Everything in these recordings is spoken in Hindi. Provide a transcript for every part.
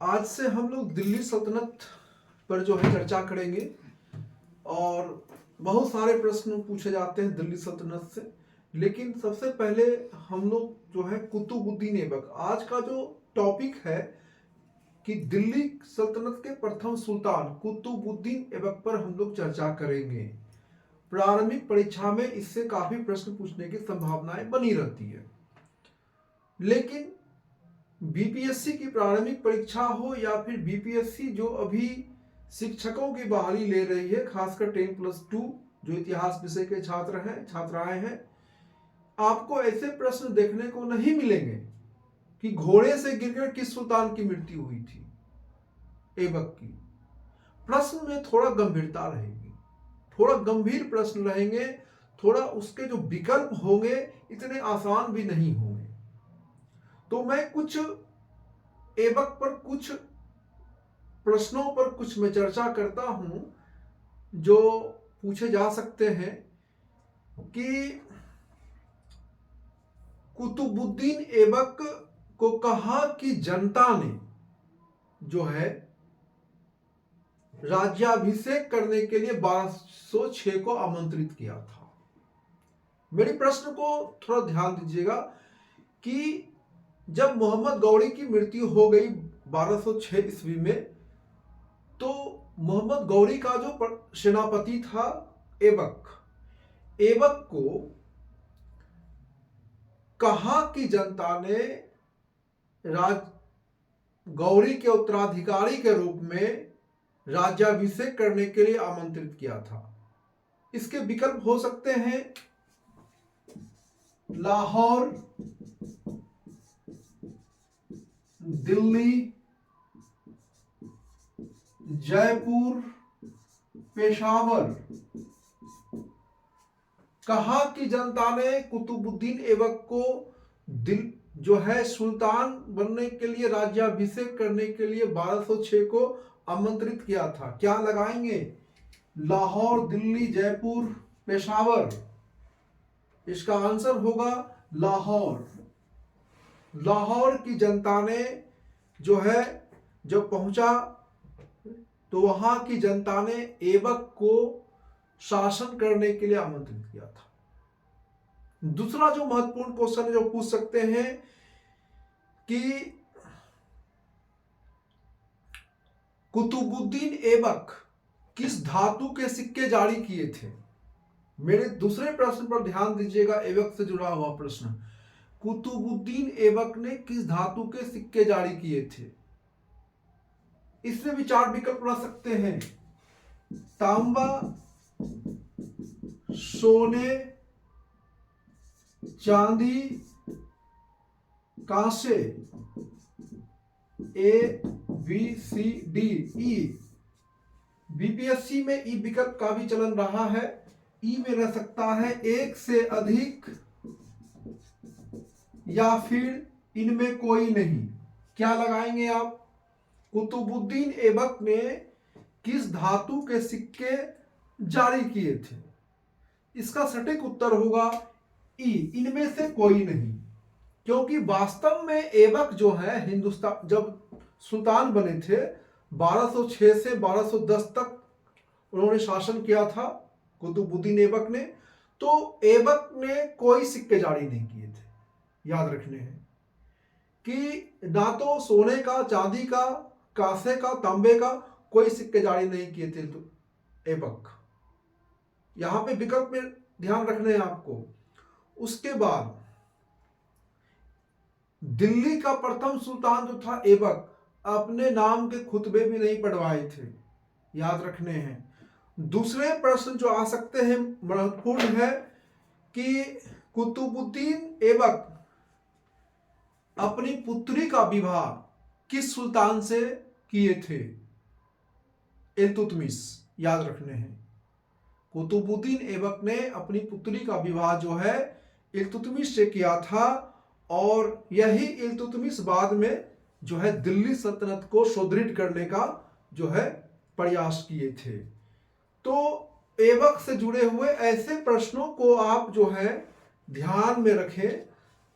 आज से हम लोग दिल्ली सल्तनत पर जो है चर्चा करेंगे और बहुत सारे प्रश्न पूछे जाते हैं दिल्ली सल्तनत से। लेकिन सबसे पहले हम लोग जो है कुतुबुद्दीन ऐबक, आज का जो टॉपिक है कि दिल्ली सल्तनत के प्रथम सुल्तान कुतुबुद्दीन ऐबक पर हम लोग चर्चा करेंगे। प्रारंभिक परीक्षा में इससे काफी प्रश्न पूछने की संभावनाएं बनी रहती है, लेकिन बीपीएससी की प्रारंभिक परीक्षा हो या फिर बीपीएससी जो अभी शिक्षकों की बहाली ले रही है, खासकर 10+2 जो इतिहास विषय के छात्र हैं, छात्राएं हैं, आपको ऐसे प्रश्न देखने को नहीं मिलेंगे कि घोड़े से गिरकर किस सुल्तान की मृत्यु हुई थी, ऐबक की। प्रश्न में थोड़ा गंभीरता रहेगी, थोड़ा गंभीर प्रश्न रहेंगे, थोड़ा उसके जो विकल्प होंगे इतने आसान भी नहीं होंगे। तो मैं कुछ ऐबक पर कुछ प्रश्नों पर कुछ मैं चर्चा करता हूं जो पूछे जा सकते हैं कि कुतुबुद्दीन ऐबक को कहा कि जनता ने जो है राज्याभिषेक करने के लिए 1206 को आमंत्रित किया था। मेरी प्रश्न को थोड़ा ध्यान दीजिएगा कि जब मोहम्मद गौरी की मृत्यु हो गई 1206 ईस्वी में, तो मोहम्मद गौरी का जो सेनापति था ऐबक को कहा कि जनता ने गौरी के उत्तराधिकारी के रूप में राज्याभिषेक करने के लिए आमंत्रित किया था। इसके विकल्प हो सकते हैं लाहौर, दिल्ली, जयपुर, पेशावर। कहा कि जनता ने कुतुबुद्दीन ऐबक को जो है सुल्तान बनने के लिए, राज्याभिषेक करने के लिए 1206 को आमंत्रित किया था। क्या लगाएंगे? लाहौर, दिल्ली, जयपुर, पेशावर। इसका आंसर होगा लाहौर। लाहौर की जनता ने जो है जब पहुंचा तो वहां की जनता ने ऐबक को शासन करने के लिए आमंत्रित किया था। दूसरा जो महत्वपूर्ण क्वेश्चन है जो पूछ सकते हैं कि कुतुबुद्दीन ऐबक किस धातु के सिक्के जारी किए थे। मेरे दूसरे प्रश्न पर ध्यान दीजिएगा, ऐबक से जुड़ा हुआ प्रश्न। कुतुबुद्दीन ऐबक ने किस धातु के सिक्के जारी किए थे? इसमें भी 4 विकल्प रह सकते हैं: तांबा, सोने, चांदी, कांसे। ए, बी, सी, डी, ई। बीपीएससी में ई विकल्प का भी चलन रहा है। ई में रह सकता है एक से अधिक या फिर इनमें कोई नहीं। क्या लगाएंगे आप? कुतुबुद्दीन ऐबक ने किस धातु के सिक्के जारी किए थे? इसका सटीक उत्तर होगा ई, इनमें से कोई नहीं। क्योंकि वास्तव में ऐबक जो है हिंदुस्तान जब सुल्तान बने थे 1206 से 1210 तक उन्होंने शासन किया था कुतुबुद्दीन ऐबक ने, तो ऐबक ने कोई सिक्के जारी नहीं किए थे। याद रखने हैं कि ना तो सोने का, चांदी का, कांसे का, तांबे का कोई सिक्के जारी नहीं किए थे तो ऐबक। यहां पे विकल्प में ध्यान रखने हैं आपको। उसके बाद दिल्ली का प्रथम सुल्तान जो था ऐबक, अपने नाम के खुतबे भी नहीं पढ़वाए थे। याद रखने हैं। दूसरे प्रश्न जो आ सकते हैं महत्वपूर्ण है कि कुतुबुद्दीन ऐबक अपनी पुत्री का विवाह किस सुल्तान से किए थे? इल्तुतमिश। याद रखने हैं, कुतुबुद्दीन ऐबक ने अपनी पुत्री का विवाह जो है इल्तुतमिश से किया था, और यही इल्तुतमिश बाद में जो है दिल्ली सल्तनत को सुदृढ़ करने का जो है प्रयास किए थे। तो ऐबक से जुड़े हुए ऐसे प्रश्नों को आप जो है ध्यान में रखें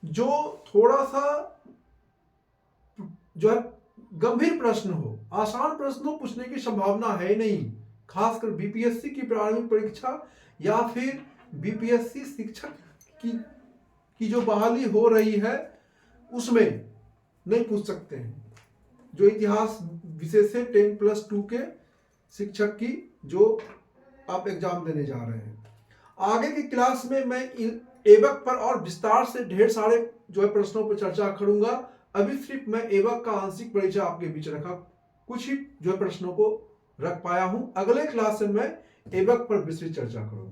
जो थोड़ा सा जो है गंभीर प्रश्न हो, आसान प्रश्नों पूछने की संभावना है नहीं, खासकर बीपीएससी की प्रारंभिक परीक्षा या फिर बीपीएससी शिक्षक की जो बहाली हो रही है उसमें नहीं पूछ सकते हैं। जो इतिहास विषय से 10+2 के शिक्षक की जो आप एग्जाम देने जा रहे हैं, आगे की क्लास में मैं एबक पर और विस्तार से ढेर सारे जो है प्रश्नों पर चर्चा करूंगा। अभी सिर्फ मैं एबक का आंशिक परिचय आपके बीच रखा, कुछ ही जो है प्रश्नों को रख पाया हूं। अगले क्लास में मैं एबक पर विस्तृत चर्चा करूंगा।